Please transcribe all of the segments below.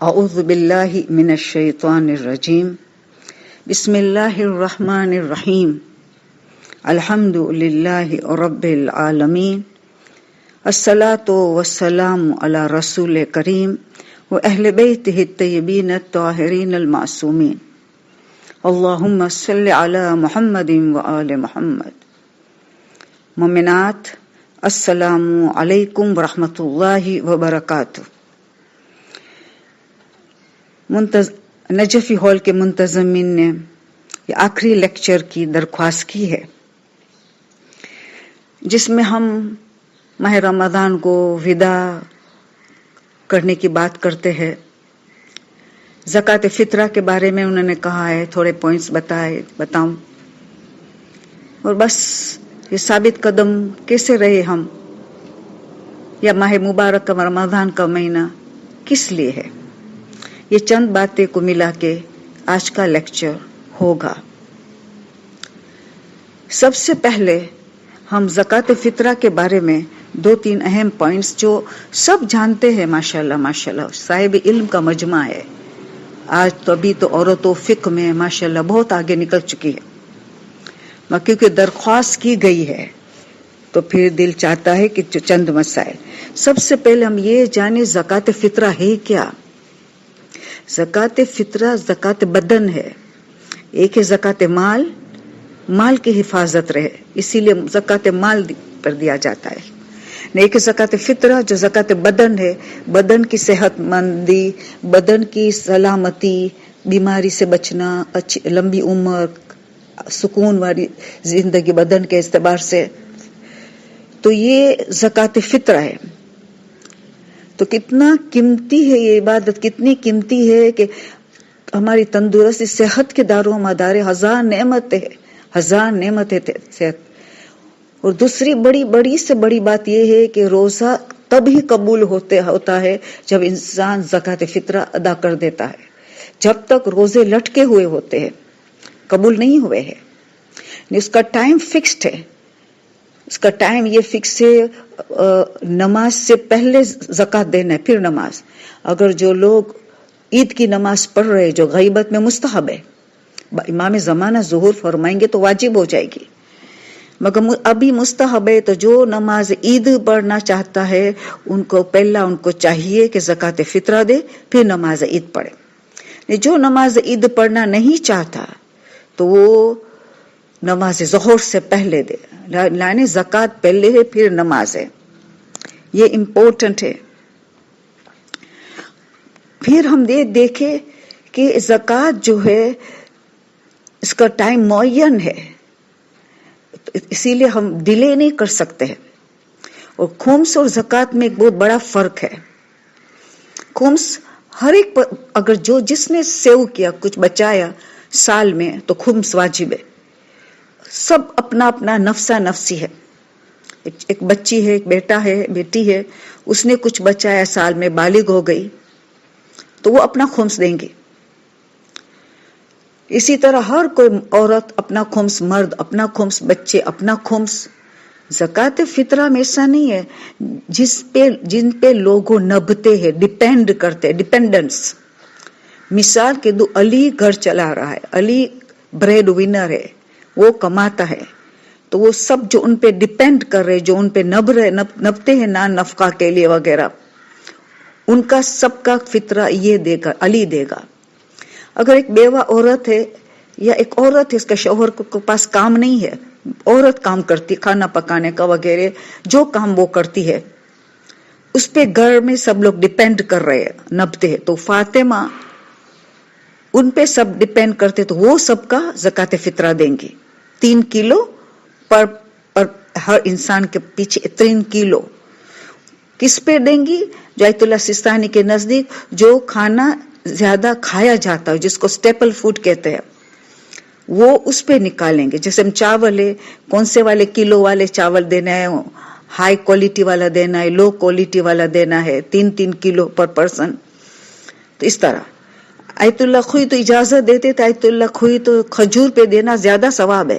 اعوذ باللہ من الشیطان الرجیم بسم اللہ الرحمن الرحیم الحمد للہ رب العالمین الصلاۃ والسلام علی رسول کریم واہل بیتہ الطیبین الطاہرین المعصومین اللہم صل علی محمد وآل محمد۔ مومنات، السلام علیکم ورحمۃ اللہ وبرکاتہ۔ نجفی ہال کے منتظمین نے یہ آخری لیکچر کی درخواست کی ہے، جس میں ہم ماہ رمضان کو وداع کرنے کی بات کرتے ہیں۔ زکوٰۃ فطرہ کے بارے میں انہوں نے کہا ہے، تھوڑے پوائنٹس بتاؤں، اور بس یہ ثابت قدم کیسے رہے ہم، یا ماہ مبارک کا رمضان کا مہینہ کس لیے ہے، یہ چند باتیں کو ملا کے آج کا لیکچر ہوگا۔ سب سے پہلے ہم زکوٰۃ فطرہ کے بارے میں 2-3 اہم پوائنٹس جو سب جانتے ہیں، ماشاءاللہ ماشاءاللہ صاحب علم کا مجمع ہے آج تو، ابھی تو عورتوں فقہ میں ماشاءاللہ بہت آگے نکل چکی ہے، کیونکہ درخواست کی گئی ہے تو پھر دل چاہتا ہے کہ چند مسائل۔ سب سے پہلے ہم یہ جانیں زکوٰۃ فطرہ ہے کیا۔ زکوٰۃ فطرہ زکوٰۃ بدن ہے، ایک ہے زکوٰۃ مال کی حفاظت رہے، اسی لیے زکوٰۃ مال پر دیا جاتا ہے۔ ایک ہے زکوٰۃ فطرہ جو زکوٰۃ بدن ہے، بدن کی صحت مندی، بدن کی سلامتی، بیماری سے بچنا، اچھی لمبی عمر، سکون والی زندگی بدن کے اعتبار سے، تو یہ زکوٰۃ فطرہ ہے۔ تو کتنا قیمتی ہے یہ عبادت، کتنی قیمتی ہے کہ ہماری تندرستی، صحت کے دار و مدار، ہزار نعمتیں صحت۔ اور دوسری بڑی سے بڑی بات یہ ہے کہ روزہ تب ہی قبول ہوتا ہے جب انسان زکوٰۃ فطرہ ادا کر دیتا ہے۔ جب تک روزے لٹکے ہوئے ہوتے ہیں قبول نہیں ہوئے ہیں۔ اس کا ٹائم فکسڈ ہے، اس کا ٹائم یہ فکس ہے، نماز سے پہلے زکوٰۃ دینا ہے، پھر نماز۔ اگر جو لوگ عید کی نماز پڑھ رہے جو غیبت میں مستحب ہے، امام زمانہ ظہور فرمائیں گے تو واجب ہو جائے گی، مگر ابھی مستحب ہے، تو جو نماز عید پڑھنا چاہتا ہے ان کو چاہیے کہ زکوٰۃ فطرہ دے، پھر نماز عید پڑھے۔ جو نماز عید پڑھنا نہیں چاہتا تو وہ نماز ظہر سے پہلے دے، یعنی زکوٰۃ پہلے ہے پھر نماز ہے، یہ امپورٹنٹ ہے۔ پھر ہم یہ دیکھیں کہ زکوٰۃ جو ہے اس کا ٹائم معین ہے، اسی لیے ہم ڈیلے نہیں کر سکتے ہیں۔ اور خمس اور زکوٰۃ میں ایک بہت بڑا فرق ہے۔ خمس ہر ایک اگر جس نے سیو کیا، کچھ بچایا سال میں، تو خمس واجب ہے۔ سب اپنا اپنا نفسا نفسی ہے، ایک بچی ہے، ایک بیٹا ہے، بیٹی ہے، اس نے کچھ بچایا سال میں، بالغ ہو گئی تو وہ اپنا خمس دیں گے۔ اسی طرح ہر کوئی عورت اپنا خمس، مرد اپنا خمس، بچے اپنا خمس۔ زکوٰۃ فطرہ میں ایسا نہیں ہے جن پہ لوگوں نبھتے ہیں، ڈیپینڈ کرتے، ڈیپینڈنس۔ مثال کے دو، علی گھر چلا رہا ہے، علی بریڈ ونر ہے، وہ کماتا ہے، تو وہ سب جو ان پہ ڈیپینڈ کر رہے، جو ان پہ نبھتے ہیں نان نفقہ کے لیے وغیرہ، ان کا سب کا فطرہ یہ دے گا، علی دے گا۔ اگر ایک بیوہ عورت ہے یا ایک عورت ہے، اس کا شوہر کے پاس کام نہیں ہے، عورت کام کرتی، کھانا پکانے کا وغیرہ جو کام وہ کرتی ہے، اس پہ گھر میں سب لوگ ڈیپینڈ کر رہے ہیں، نبھتے ہیں، تو فاطمہ ان پہ سب ڈیپینڈ کرتے، تو وہ سب کا زکوٰۃ فطرہ دیں گی۔ 3 کلو پر ہر انسان کے پیچھے 3 کلو کس پہ دیں گی؟ جو آیت اللہ سستانی کے نزدیک جو کھانا زیادہ کھایا جاتا ہے، جس کو سٹیپل فوڈ کہتے ہیں، وہ اس پہ نکالیں گے۔ جیسے ہم چاول ہے، کون سے والے کلو والے چاول دینا ہے، ہائی کوالٹی والا دینا ہے، لو کوالٹی والا دینا ہے، 3 کلو پر پرسن۔ تو اس طرح آیت اللہ خوئی تو اجازت دیتے تھے، آیت اللہ خوئی تو کھجور پہ دینا زیادہ ثواب ہے،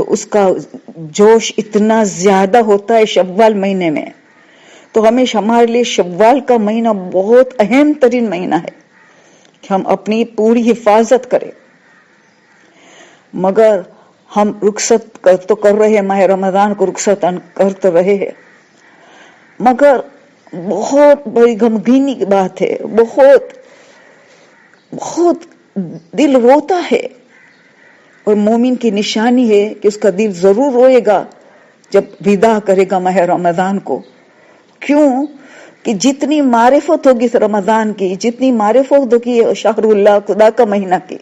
تو اس کا جوش اتنا زیادہ ہوتا ہے شوال مہینے میں. تو ہمیشہ ہمارے لیے شوال کا مہینہ بہت اہم ترین مہینہ ہے کہ ہم اپنی پوری حفاظت کریں. مگر ہم رخصت تو کر رہے ہیں، ماہ رمضان کو رخصت کرتے رہے ہیں، مگر بہت بڑی غمگینی کی بات ہے، بہت بہت دل روتا ہے. اور مومن کی نشانی ہے کہ اس کا دل ضرور روئے گا جب ودا کرے گا ماہ رمضان کو. کیوں کہ جتنی معرفت ہوگی اس رمضان کی، جتنی معرفت ہوگی شہر اللہ خدا کا مہینہ کی،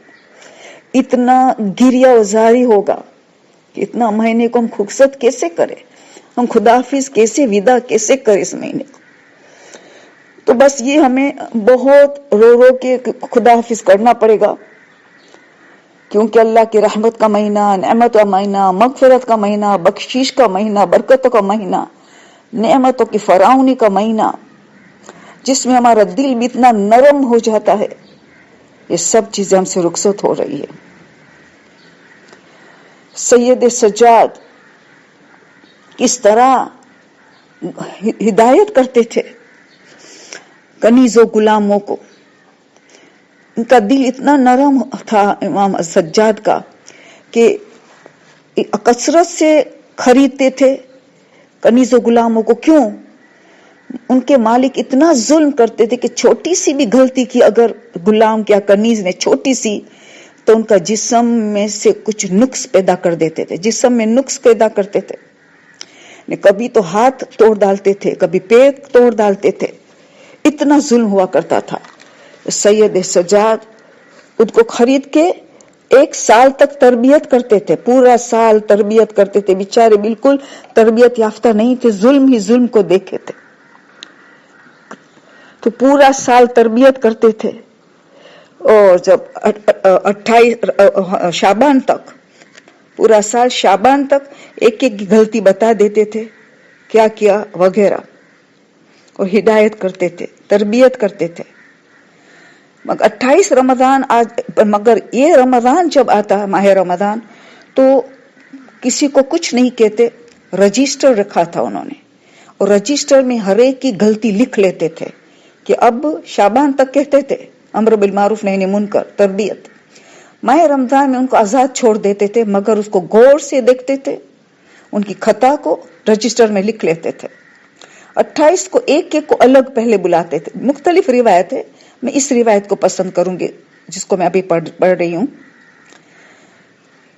اتنا گریہ وزاری ہوگا کہ اتنا مہینے کو ہم رخصت کیسے کریں، ہم خداحافظ کیسے ودا کیسے کریں اس مہینے کو. تو بس یہ ہمیں بہت رو رو کے خداحافظ کرنا پڑے گا، کیونکہ اللہ کی رحمت کا مہینہ، نعمت کا مہینہ، مغفرت کا مہینہ، بخشش کا مہینہ، برکتوں کا مہینہ، نعمتوں کی فراوانی کا مہینہ، جس میں ہمارا دل بھی اتنا نرم ہو جاتا ہے. یہ سب چیزیں ہم سے رخصت ہو رہی ہے. سید سجاد کس طرح ہدایت کرتے تھے کنیزوں غلاموں کو. ان کا دل اتنا نرم تھا امام سجاد کا کہ کثرت سے خریدتے تھے کنیزوں غلاموں کو. کیوں؟ ان کے مالک اتنا ظلم کرتے تھے کہ چھوٹی سی بھی غلطی کی اگر غلام یا کنیز نے چھوٹی سی، تو ان کا جسم میں سے کچھ نقص پیدا کر دیتے تھے، جسم میں نقص پیدا کرتے تھے. کبھی تو ہاتھ توڑ ڈالتے تھے، کبھی پیر توڑ ڈالتے تھے. اتنا ظلم ہوا کرتا تھا. سید سجاد ان کو خرید کے 1 سال تک تربیت کرتے تھے، پورا سال تربیت کرتے تھے. بیچارے بالکل تربیت یافتہ نہیں تھے، ظلم ہی ظلم کو دیکھے تھے. تو پورا سال تربیت کرتے تھے. اور جب 28 شعبان تک، پورا سال شعبان تک ایک ایک غلطی بتا دیتے تھے کیا کیا وغیرہ، اور ہدایت کرتے تھے، تربیت کرتے تھے. مگر 28 رمضان مگر یہ رمضان جب آتا ماہ رمضان تو کسی کو کچھ نہیں کہتے. رجسٹر رکھا تھا انہوں نے، اور رجسٹر میں ہر ایک کی غلطی لکھ لیتے تھے کہ اب شعبان تک کہتے تھے امر بالمعروف نہی عن المنکر، تربیت. ماہ رمضان میں ان کو آزاد چھوڑ دیتے تھے، مگر اس کو غور سے دیکھتے تھے، ان کی خطا کو رجسٹر میں لکھ لیتے تھے. 28 کو ایک ایک کو الگ پہلے بلاتے تھے. مختلف روایت ہے، میں اس روایت کو پسند کروں گی جس کو میں ابھی پڑھ رہی ہوں.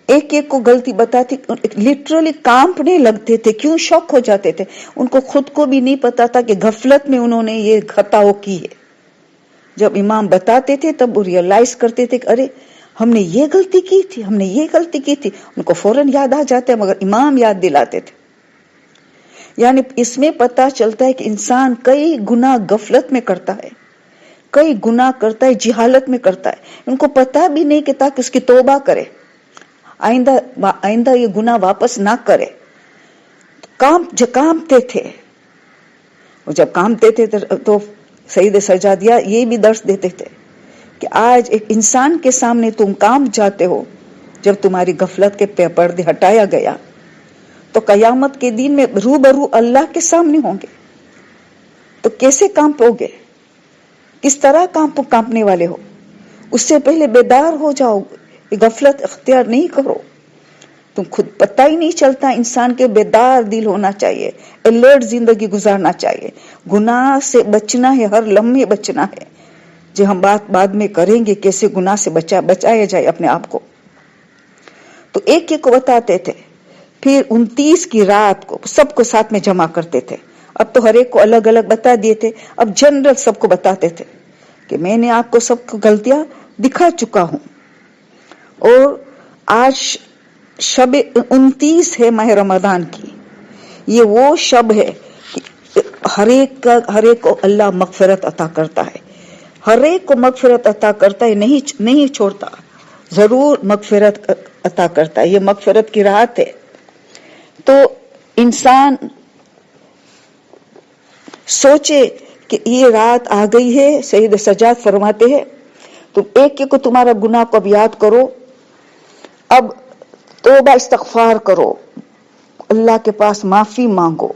ایک ایک کو غلطی بتاتی، لٹرلی کانپنے لگتے تھے. کیوں؟ شوق ہو جاتے تھے. ان کو خود کو بھی نہیں پتا تھا کہ غفلت میں انہوں نے یہ خطا کی ہے. جب امام بتاتے تھے تب وہ ریئلائز کرتے تھے کہ ارے ہم نے یہ غلطی کی تھی، ہم نے یہ غلطی کی تھی. ان کو فوراً یاد آ جاتے مگر امام یاد دلاتے تھے. یعنی اس میں پتا چلتا ہے کہ انسان کئی گناہ غفلت میں کرتا ہے، کئی گناہ کرتا ہے جہالت میں کرتا ہے. ان کو پتا بھی نہیں کہ تاکہ اس کی توبہ کرے، آئندہ یہ گناہ واپس نہ کرے. کامتے تھے. اور جب کامتے تھے تو سید سجادیہ یہ بھی درس دیتے تھے کہ آج ایک انسان کے سامنے تم کام جاتے ہو، جب تمہاری غفلت کے پردے ہٹایا گیا تو قیامت کے دن میں روبرو اللہ کے سامنے ہوں گے. تو کیسے کانپو گے؟ کس طرح کانپنے والے ہو؟ اس سے پہلے بیدار ہو جاؤ، غفلت اختیار نہیں کرو. تم خود پتہ ہی نہیں چلتا. انسان کے بیدار دل ہونا چاہیے، الرٹ زندگی گزارنا چاہیے. گناہ سے بچنا ہے، ہر لمحے بچنا ہے. جو ہم بات بعد میں کریں گے کیسے گناہ سے بچایا جائے اپنے آپ کو. تو ایک ایک کو بتاتے تھے. پھر 29 کی رات کو سب کو ساتھ میں جمع کرتے تھے. اب تو ہر ایک کو الگ الگ بتا دیے تھے، اب جنرل سب کو بتاتے تھے کہ میں نے آپ کو سب کو غلطیاں دکھا چکا ہوں. اور آج شب 29 ہے ماہ رمضان کی. یہ وہ شب ہے کہ ہر ایک کو اللہ مغفرت عطا کرتا ہے، ہر ایک کو مغفرت عطا کرتا ہے، نہیں چھوڑتا، ضرور مغفرت عطا کرتا ہے. یہ مغفرت کی رات ہے. تو انسان سوچے کہ یہ رات آ گئی ہے. سید سجاد فرماتے ہیں تم ایک ایک کو تمہارا گناہ کو اب یاد کرو. اب تو توبہ استغفار کرو, اللہ کے پاس معافی مانگو.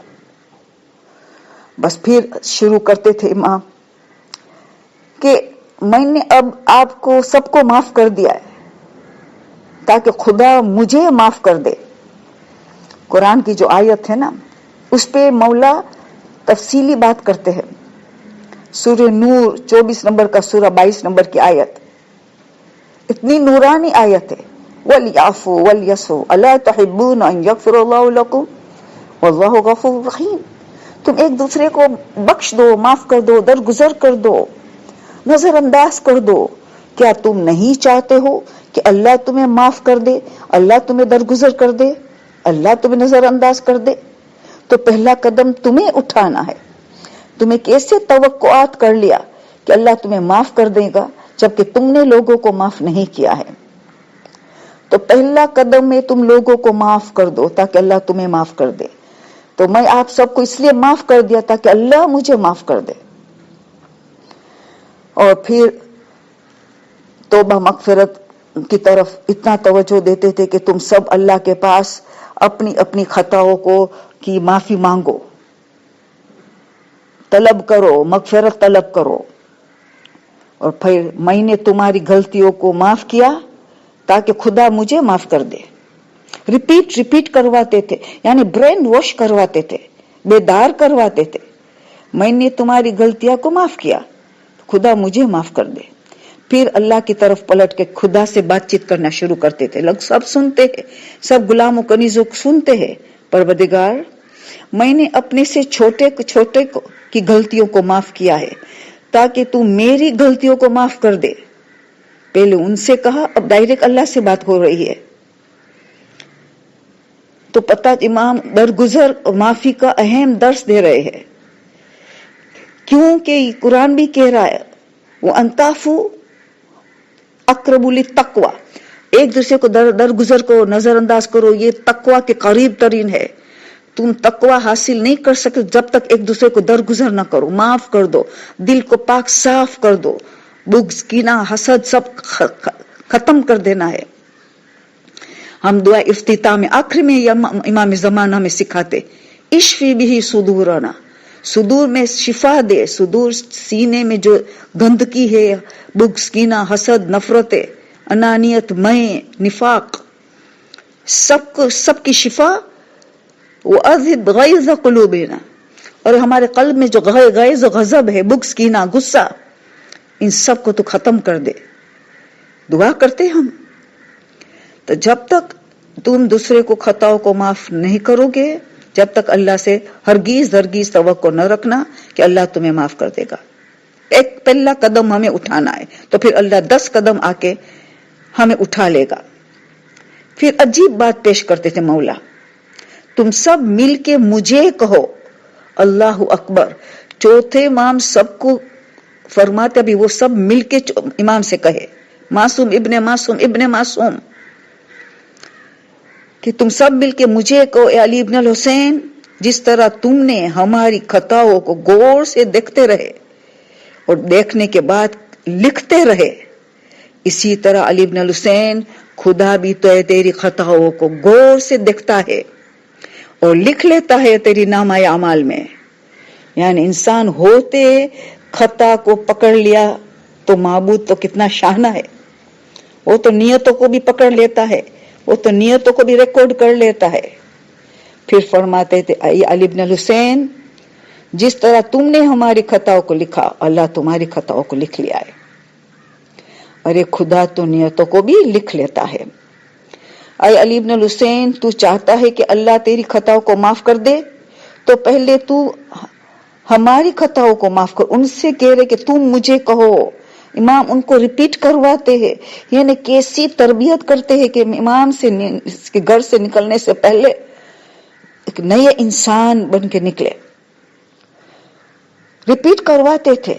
بس پھر شروع کرتے تھے امام کہ میں نے اب آپ کو سب کو معاف کر دیا ہے تاکہ خدا مجھے معاف کر دے. قرآن کی جو آیت ہے نا اس پہ مولا تفصیلی بات کرتے ہیں. سورہ نور 24 نمبر کا سورہ 22 نمبر کی آیت اتنی نورانی آیت ہے. وَلْيَعْفُوا وَلْيَصْفَحُوا أَلَا تُحِبُّونَ أَن يَغْفِرَ اللَّهُ لَكُمْ وَاللَّهُ غَفُورٌ رَحِيمٌ. تم ایک دوسرے کو بخش دو, معاف کر دو, درگزر کر دو, نظر انداز کر دو. کیا تم نہیں چاہتے ہو کہ اللہ تمہیں معاف کر دے, اللہ تمہیں درگزر کر دے, اللہ تمہیں نظر انداز کر دے؟ تو پہلا قدم تمہیں اٹھانا ہے. تمہیں کیسے توقعات کر لیا کہ اللہ تمہیں معاف کر دے گا جبکہ تم نے لوگوں کو معاف نہیں کیا ہے. تو پہلا قدم میں تم لوگوں کو معاف کر دو تاکہ اللہ تمہیں معاف کر دے. تو میں آپ سب کو اس لیے معاف کر دیا تاکہ اللہ مجھے معاف کر دے. اور پھر توبہ مغفرت کی طرف اتنا توجہ دیتے تھے کہ تم سب اللہ کے پاس اپنی اپنی خطاؤں کو کی معافی مانگو, طلب کرو, مغفرت طلب کرو. اور پھر میں نے تمہاری غلطیوں کو معاف کیا تاکہ خدا مجھے معاف کر دے. ریپیٹ کرواتے تھے, یعنی برین واش کرواتے تھے, بیدار کرواتے تھے. میں نے تمہاری غلطیاں کو معاف کیا, خدا مجھے معاف کر دے. پھر اللہ کی طرف پلٹ کے خدا سے بات چیت کرنا شروع کرتے تھے. لوگ سب سنتے ہیں, سب غلام و کنیزوں سنتے ہیں. پروردگار, میں نے اپنے سے چھوٹے کی غلطیوں کو معاف کیا ہے تاکہ تو میری غلطیوں کو معاف کر دے. پہلے ان سے کہا, اب ڈائریکٹ اللہ سے بات ہو رہی ہے. تو پتہ امام درگزر اور معافی کا اہم درس دے رہے ہیں, کیونکہ قرآن بھی کہہ رہا ہے وَأَنْتَعْفُوا اقرب للتقوی, ایک دوسرے کو درگزر کرو, نظر انداز کرو, یہ تقوی کے قریب ترین ہے. تم تقوی حاصل نہیں کر سکتے جب تک ایک دوسرے کو درگزر نہ کرو, معاف کر دو, دل کو پاک صاف کر دو, بغض, کینہ, حسد سب ختم کر دینا ہے. ہم دعا افتتاح میں آخر میں امام زمانہ میں سکھاتے, اشفی بھی صدورنا, صدور میں شفا دے. صدور سینے میں جو گندگی ہے, بغض, کینہ, حسد, نفرت, انانیت, میں, نفاق, سب کی شفا. وَأَذْهِبْ غَيْظَ قُلُوبِنَا, اور ہمارے قلب میں جو غیظ و غضب ہے, بغض, کینہ, غصہ, ان سب کو تو ختم کر دے. دعا کرتے ہم. تو جب تک تم دوسرے کو خطاؤں کو معاف نہیں کرو گے, جب تک اللہ سے ہرگز توقع نہ رکھنا کہ اللہ تمہیں معاف کر دے گا. ایک پہلا قدم ہمیں اٹھانا ہے, تو پھر اللہ 10 قدم آ کے ہمیں اٹھا لے گا. پھر عجیب بات پیش کرتے تھے مولا, تم سب مل کے مجھے کہو اللہ اکبر. چوتھے امام سب کو فرماتے, ابھی وہ سب مل کے امام سے کہے, معصوم ابن معصوم, کہ تم سب مل کے مجھے کہو اے علی ابن الحسین, جس طرح تم نے ہماری خطاؤں کو غور سے دیکھتے رہے اور دیکھنے کے بعد لکھتے رہے, اسی طرح علی ابن الحسین خدا بھی تو تیری خطاؤں کو غور سے دیکھتا ہے اور لکھ لیتا ہے تیری نامہ اعمال میں. یعنی انسان ہوتے خطا کو پکڑ لیا تو معبود تو کتنا شانہ ہے, وہ تو نیتوں کو بھی پکڑ لیتا ہے, وہ تو نیتوں کو بھی ریکارڈ کر لیتا ہے. پھر فرماتے تھے علی ابن الحسین, جس طرح تم نے ہماری خطاؤں کو لکھا, اللہ تمہاری خطاؤں کو لکھ لیا ہے. ارے خدا تو نیتوں کو بھی لکھ لیتا ہے. اے علی ابن الحسین, تو چاہتا ہے کہ اللہ تیری خطاؤں کو معاف کر دے, تو پہلے تو ہماری خطاؤں کو معاف کر. ان سے کہہ رہے کہ تم مجھے کہو. امام ان کو ریپیٹ کرواتے ہیں, یعنی کیسی تربیت کرتے ہیں کہ امام سے اس کے گھر سے نکلنے سے پہلے ایک نئے انسان بن کے نکلے. ریپیٹ کرواتے تھے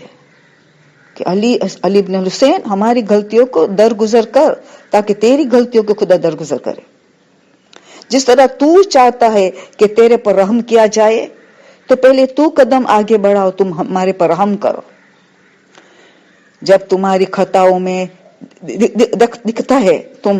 کہ علی ابن الحسین ہماری غلطیوں کو درگزر کر تاکہ تیری غلطیوں کو خدا درگزر کرے. جس طرح تو چاہتا ہے کہ تیرے پر رحم کیا جائے, تو پہلے تو قدم آگے بڑھاؤ, تم ہمارے پر رحم کرو. جب تمہاری خطاؤں میں دکھتا ہے, تم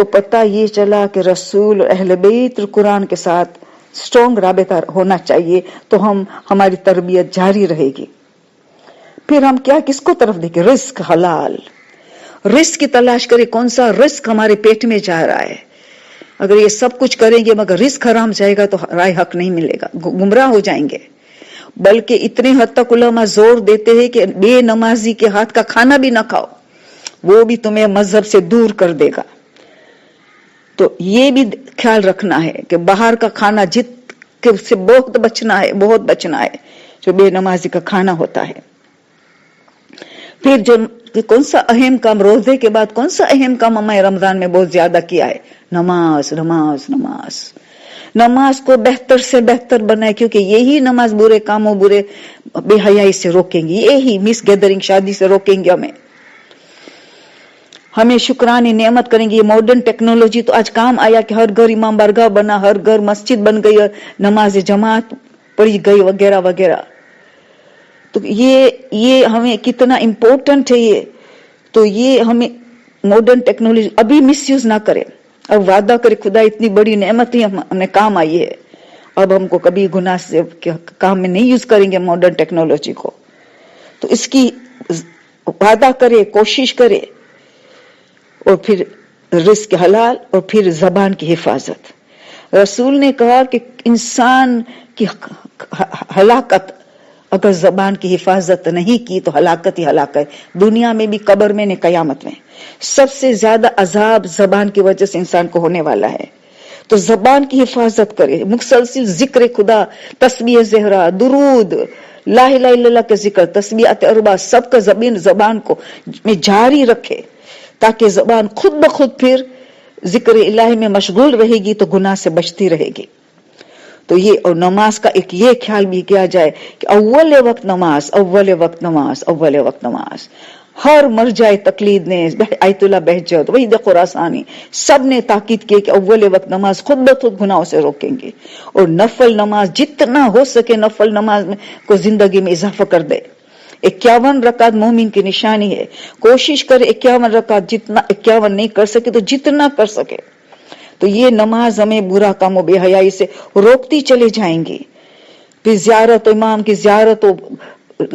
تو پتہ یہ چلا کہ رسول اور اہل بیت اور قرآن کے ساتھ اسٹرانگ رابطہ ہونا چاہیے، تو ہماری تربیت جاری رہے گی. پھر ہم کس کو طرف دیکھیں؟ رزق حلال، رزق کی تلاش کریں. کون سا رزق ہمارے پیٹ میں جا رہا ہے. اگر یہ سب کچھ کریں گے مگر رزق حرام جائے گا تو رائے حق نہیں ملے گا، گمراہ ہو جائیں گے. بلکہ اتنے حد تک علماء زور دیتے ہیں کہ بے نمازی کے ہاتھ کا کھانا بھی نہ کھاؤ، وہ بھی تمہیں مذہب سے دور کر دے گا. تو یہ بھی خیال رکھنا ہے کہ باہر کا کھانا سے بہت بچنا ہے جو بے نمازی کا کھانا ہوتا ہے. پھر جو کون سا اہم کام روزے کے بعد، کون سا اہم کام ہمیں رمضان میں بہت زیادہ کیا ہے؟ نماز نماز نماز. نماز کو بہتر سے بہتر بنائے، کیونکہ یہی نماز برے کاموں، برے بے حیائی سے روکیں گی، یہی مس گیدرنگ شادی سے روکیں گے. ہمیں شکرانے نعمت کریں گے. یہ ماڈرن ٹیکنالوجی تو آج کام آیا کہ ہر گھر امام بارگاہ بنا، ہر گھر مسجد بن گئی اور نماز جماعت پڑھی گئی وغیرہ وغیرہ. تو یہ ہمیں کتنا امپورٹنٹ ہے یہ. تو یہ ہمیں ماڈرن ٹیکنالوجی ابھی مس یوز نہ کرے. اب وعدہ کرے خدا اتنی بڑی نعمت ہی ہمیں کام آئی ہے، اب ہم کو کبھی گناہ سے کام میں نہیں یوز کریں گے ماڈرن ٹیکنالوجی کو. تو اس کی وعدہ کرے، کوشش کرے. اور پھر رزق حلال، اور پھر زبان کی حفاظت. رسول نے کہا کہ انسان کی ہلاکت اگر زبان کی حفاظت نہیں کی تو ہلاکت ہی ہلاکت. دنیا میں بھی، قبر میں، قیامت میں سب سے زیادہ عذاب زبان کی وجہ سے انسان کو ہونے والا ہے. تو زبان کی حفاظت کرے، مسلسل ذکر خدا، تسبیح زہرا، درود، لا الہ الا اللہ کے ذکر، تسبیحات اربع، سب کا زبان کو میں جاری رکھے، تاکہ زبان خود بخود پھر ذکر الہی میں مشغول رہے گی تو گناہ سے بچتی رہے گی. تو یہ، اور نماز کا ایک یہ خیال بھی کیا جائے کہ اول وقت نماز، اول وقت نماز، اول وقت نماز. ہر مرجع تقلید نے، آیت اللہ بہجت، وحید خراسانی، سب نے تاکید کی کہ اول وقت نماز خود بخود گناہوں سے روکیں گے. اور نفل نماز جتنا ہو سکے نفل نماز کو زندگی میں اضافہ کر دے. 51 رکعت مومن کی نشانی ہے. کوشش کرے 51 رکعت، جتنا 51 نہیں کر سکے تو جتنا کر سکے. تو یہ نماز ہمیں برا کام و بے حیائی سے روکتی چلے جائیں گی. پھر زیارت، امام کی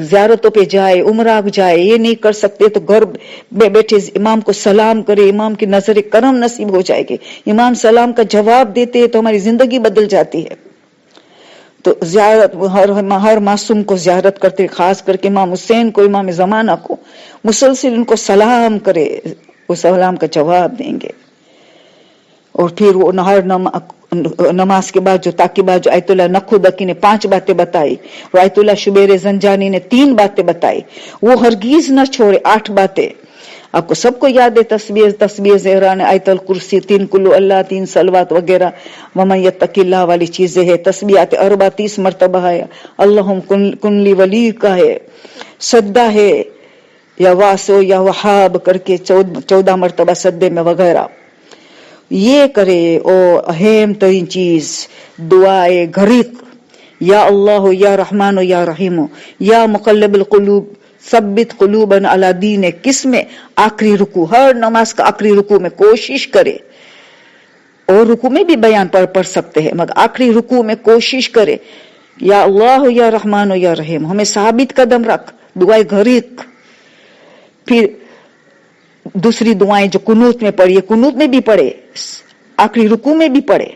زیارتوں پہ جائے، عمرہ جائے، یہ نہیں کر سکتے تو گھر بیٹھے امام کو سلام کرے، امام کی نظر کرم نصیب ہو جائے گی. امام سلام کا جواب دیتے ہیں تو ہماری زندگی بدل جاتی ہے. تو زیارت، ہر معصوم کو زیارت کرتے، خاص کر کے امام حسین کو، امام زمانہ کو مسلسل ان کو سلام کرے، وہ سلام کا جواب دیں گے. اور پھر وہ ہر نماز کے بعد جو تاکیبات، جو آیت اللہ نقودکی نے 5 باتیں بتائی، اور آیت اللہ شبیر زنجانی نے 3 باتیں بتائی، وہ ہرگیز نہ چھوڑے. 8 باتیں آپ کو سب کو یاد ہے، تسبیح زہران، آیت الکرسی، 3 کلو اللہ، 3 صلوات وغیرہ، ومن یتق اللہ والی چیزیں ہے. تسبیحات اربع 30 مرتبہ ہے. اللہم کن لی ولی کا ہے، سجدہ ہے، یا واسو یا وہاب کر کے 14 مرتبہ سجدے میں وغیرہ. یہ کرے. اور اہم ترین چیز دعائے غریق، یا اللہ یا رحمان یا رحیم یا مقلب القلوب ثبت قلوبنا علی دینک. کس میں؟ آخری رکوع. ہر نماز کا آخری رکوع میں کوشش کرے، اور رکوع میں بھی بیان پڑھ سکتے ہیں، مگر آخری رکوع میں کوشش کرے یا اللہ یا رحمان یا رحیم. ہمیں ثابت قدم رکھ. دعائے غریق. پھر دوسری دعائیں جو قنوت میں پڑھی، قنوت میں بھی پڑھے، آخری رکوع میں بھی پڑھے.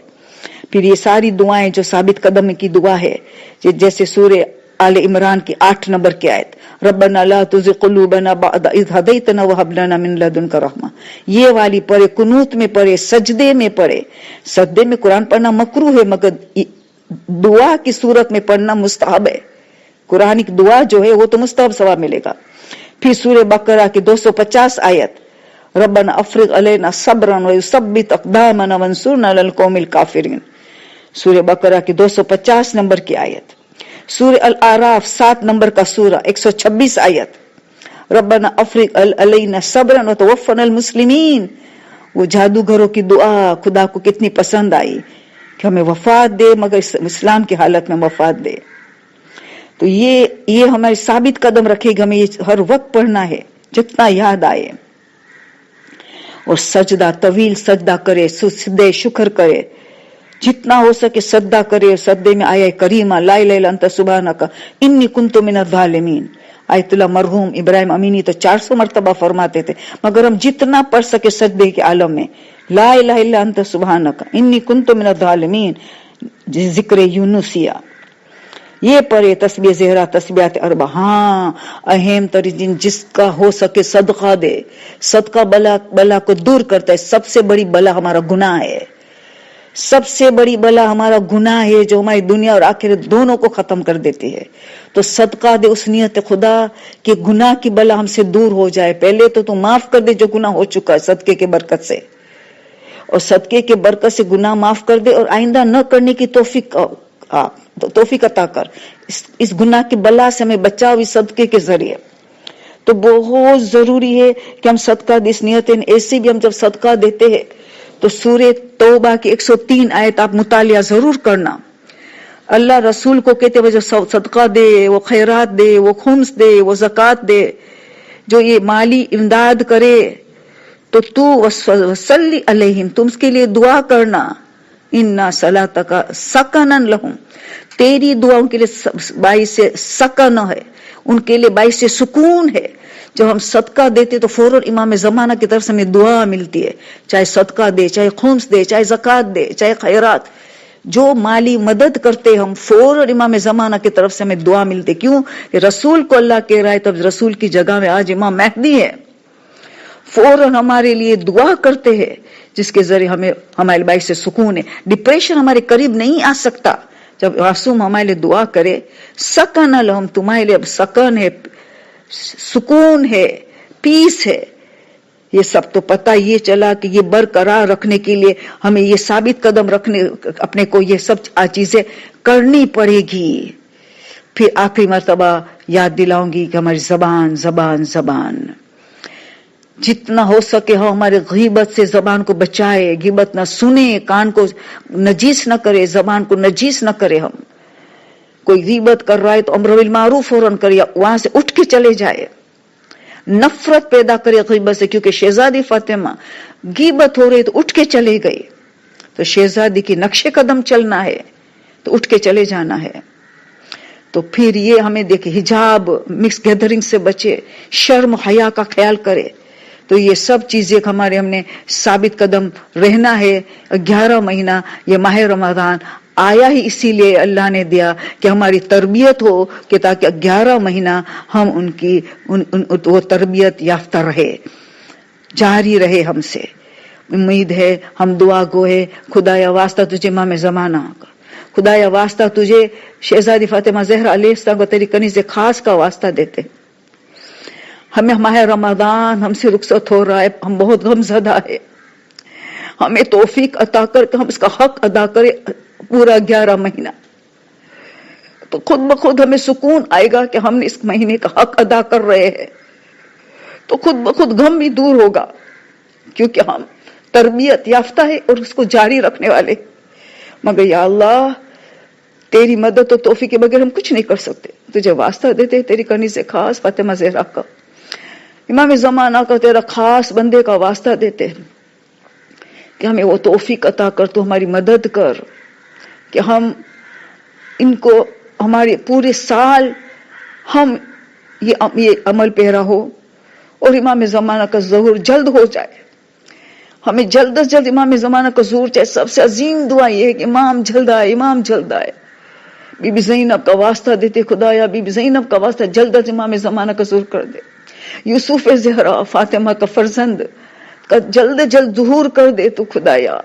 پھر یہ ساری دعائیں جو ثابت قدم کی دعا ہے، جیسے سورہ آل عمران کی 8 نمبر کی آیت، ربنا لا تزغ قلوبنا بعد اذ ہدیتنا وہب لنا من لدنک رحمہ، یہ والی پڑھے. قنوت میں پڑھے، سجدے میں پڑھے. سجدے میں قرآن پڑھنا مکروہ ہے، مگر دعا کی صورت میں پڑھنا مستحب ہے. قرآن کی دعا جو ہے وہ تو مستحب ثواب ملے گا. پھر سورہ بقرہ کی 250 آیت، ربنا افرغ علینا صبرا وثبت اقدامنا وانصرنا علی القوم الکافرین. سورہ بقرہ کی 250 نمبر کی آیت. سورہ الاعراف 7 نمبر کا سورہ 126 آیت، ربنا افرغ علینا صبرا وتوفنا المسلمین. وہ جادوگروں کی دعا خدا کو کتنی پسند آئی کہ ہمیں وفات دے، مگر اسلام کی حالت میں وفات دے. تو یہ ہمارے ثابت قدم رکھے گا. ہمیں یہ ہر وقت پڑھنا ہے جتنا یاد آئے. اور سجدہ طویل سجدہ کرے، سجدے شکر کرے، جتنا ہو سکے سجدہ کرے. سجدے میں آیا کریمہ لا الہ الا انت سبحانک انی کنت من الظالمین. آیت اللہ مرحوم ابراہیم امینی تو 400 مرتبہ فرماتے تھے، مگر ہم جتنا پڑھ سکے سجدے کے عالم میں لا الہ الا انت سبحانک انی کنت من الظالمین، ذکر یونسیہ یہ پڑھے. تسبیح زہرا، تسبیحات اربع. ہاں اہم ترین جس کا ہو سکے صدقہ دے. صدقہ بلا کو دور کرتا ہے. سب سے بڑی بلا ہمارا گناہ ہے، سب سے بڑی بلا ہمارا گناہ ہے جو ہماری دنیا اور آخرت دونوں کو ختم کر دیتی ہے. تو صدقہ دے اس نیت خدا کہ گناہ کی بلا ہم سے دور ہو جائے. پہلے تو معاف کر دے جو گناہ ہو چکا ہے صدقے کے برکت سے، اور صدقے کے برکت سے گناہ معاف کر دے اور آئندہ نہ کرنے کی توفیق عطا کر. اس گناہ کی بلا سے ہمیں بچاؤ اس صدقے کے ذریعے. تو بہت ضروری ہے کہ ہم صدقہ دے اس نیت. ایسے بھی ہم جب صدقہ دیتے ہیں تو سورہ توبہ کی 103 آیت آپ مطالعہ ضرور کرنا. اللہ رسول کو کہتے وہ جو صدقہ دے، وہ خیرات دے، وہ خمس دے، وہ زکوٰۃ دے، جو یہ مالی امداد کرے تو تو وصلی علیہم، تم اس کے لیے دعا کرنا. انا صلاتک سکن لہم، تیری دعا ان کے لیے باعث سکن ہے، ان کے لیے باعث سکون ہے. جب ہم صدقہ دیتے تو فوراً امام زمانہ کی طرف سے ہمیں دعا ملتی ہے. چاہے صدقہ دے، چاہے خمس دے، چاہے زکوٰۃ دے، چاہے خیرات، جو مالی مدد کرتے ہم فوراً امام زمانہ کی طرف سے ہمیں دعا ملتی. کیوں کہ رسول کو اللہ کہہ رہا ہے، تب رسول کی جگہ میں آج امام مہدی ہے، فوراً ہمارے لیے دعا کرتے ہیں جس کے ذریعے ہمارے باعث سے سکون ہے. ڈپریشن ہمارے قریب نہیں آ سکتا جب معصوم ہمارے لیے دعا کرے. سکن لہم، تمہارے لیے اب سکن ہے، سکون ہے، پیس ہے. یہ سب تو پتہ یہ چلا کہ یہ برقرار رکھنے کے لیے ہمیں یہ ثابت قدم رکھنے اپنے کو یہ سب چیزیں کرنی پڑے گی. پھر آخری مرتبہ یاد دلاؤں گی کہ ہماری زبان زبان زبان جتنا ہو سکے ہم ہمارے غیبت سے زبان کو بچائے. غیبت نہ سنے، کان کو نجیس نہ کرے، زبان کو نجیس نہ کرے. ہم کوئی غیبت کر رہا ہے تو امر بالمعروف فوراً کرے، وہاں سے اٹھ کے چلے جائے. نفرت پیدا کرے غیبت سے، کیونکہ شہزادی فاطمہ غیبت ہو رہی تو اٹھ کے چلے گئی. تو شہزادی کی نقش قدم چلنا ہے تو اٹھ کے چلے جانا ہے. تو پھر یہ ہمیں دیکھے حجاب، مکس گیدرنگ سے بچے، شرم حیا کا خیال کرے. تو یہ سب چیزیں ہمارے ہم نے ثابت قدم رہنا ہے. 11 مہینہ یہ ماہ رمضان آیا ہی اسی لیے اللہ نے دیا کہ ہماری تربیت ہو، کہ تاکہ 11 مہینہ ہم وہ تربیت یافتہ رہے، جاری رہے ہم سے. امید ہے ہم دعا گو ہے. خدایا واسطہ تجھے امام زمانہ کا، خدایا واسطہ تجھے شہزادی فاطمہ زہرا علیہ السلام کو تیری کنیز سے خاص کا واسطہ دیتے. ہمیں ماہ رمضان ہم سے رخصت ہو رہا ہے، ہم بہت غم زدہ ہے. ہمیں توفیق عطا کر کہ ہم اس کا حق ادا کرے پورا 11 مہینہ. تو خود بخود ہمیں سکون آئے گا کہ ہم نے اس مہینے کا حق ادا کر رہے ہیں. تو خود بخود غم بھی دور ہوگا، کیونکہ ہم تربیت یافتہ ہے اور اس کو جاری رکھنے والے. مگر یا اللہ تیری مدد و توفیق کے بغیر ہم کچھ نہیں کر سکتے. تجھے واسطہ دیتے تیری کنیز سے خاص فاطمہ زہرا کا، امام زمانہ کا، تیرا خاص بندے کا واسطہ دیتے کہ ہمیں وہ توفیق عطا کر، تو ہماری مدد کر کہ ہم ان کو ہمارے پورے سال ہم یہ عمل پیرا ہو اور امام زمانہ کا ظہور جلد ہو جائے. ہمیں جلد از جلد امام زمانہ کا ظہور چاہے. سب سے عظیم دعا یہ ہے کہ امام جلد آئے، امام جلد آئے. بی بی زینب کا واسطہ دیتے، خدایا بی بی زینب کا واسطہ جلد از امام زمانہ کا ظہور کر دے. یوسف زہرا فاطمہ کا فرزند کا جلد جلد ظہور کر دے تو خدایا.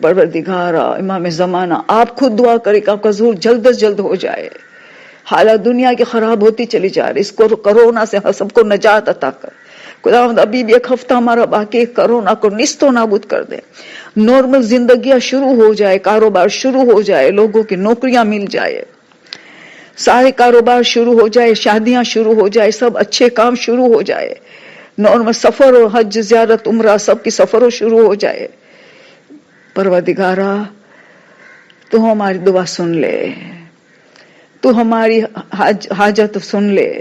پروردگارا امام زمانہ آپ خود دعا کرے کہ آپ کا ظہور جلد از جلد ہو جائے. حالات دنیا کی خراب ہوتی چلی جا رہی، اس کو کرونا سے سب کو نجات عطا کر. خداوند ابھی بھی 1 ہفتہ ہمارا باقی، کرونا کو نیست و نابود کر دے. نارمل زندگیاں شروع ہو جائے، کاروبار شروع ہو جائے، لوگوں کی نوکریاں مل جائے، سارے کاروبار شروع ہو جائے، شادیاں شروع ہو جائے، سب اچھے کام شروع ہو جائے. نارمل سفر و حج زیارت عمرہ سب کی سفر شروع ہو جائے. پروردگارا تو ہماری دعا سن لے، تو ہماری حاجت سن لے.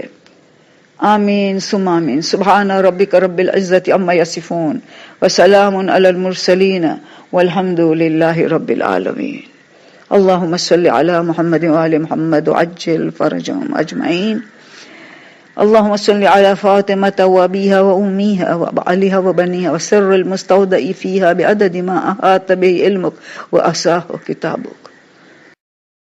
آمین ثم آمین. سبحان ربک رب العزت عما یصفون وسلام علی المرسلین والحمد للہ رب العالمین. اللهم صل على محمد وآل محمد وعجل فرجهم أجمعين. اللهم صل على فاطمة وأبيها وأميها وعليها وبنيها وسر المستودع فيها بعدد ما أحاط به علمك وأحصاه كتابك.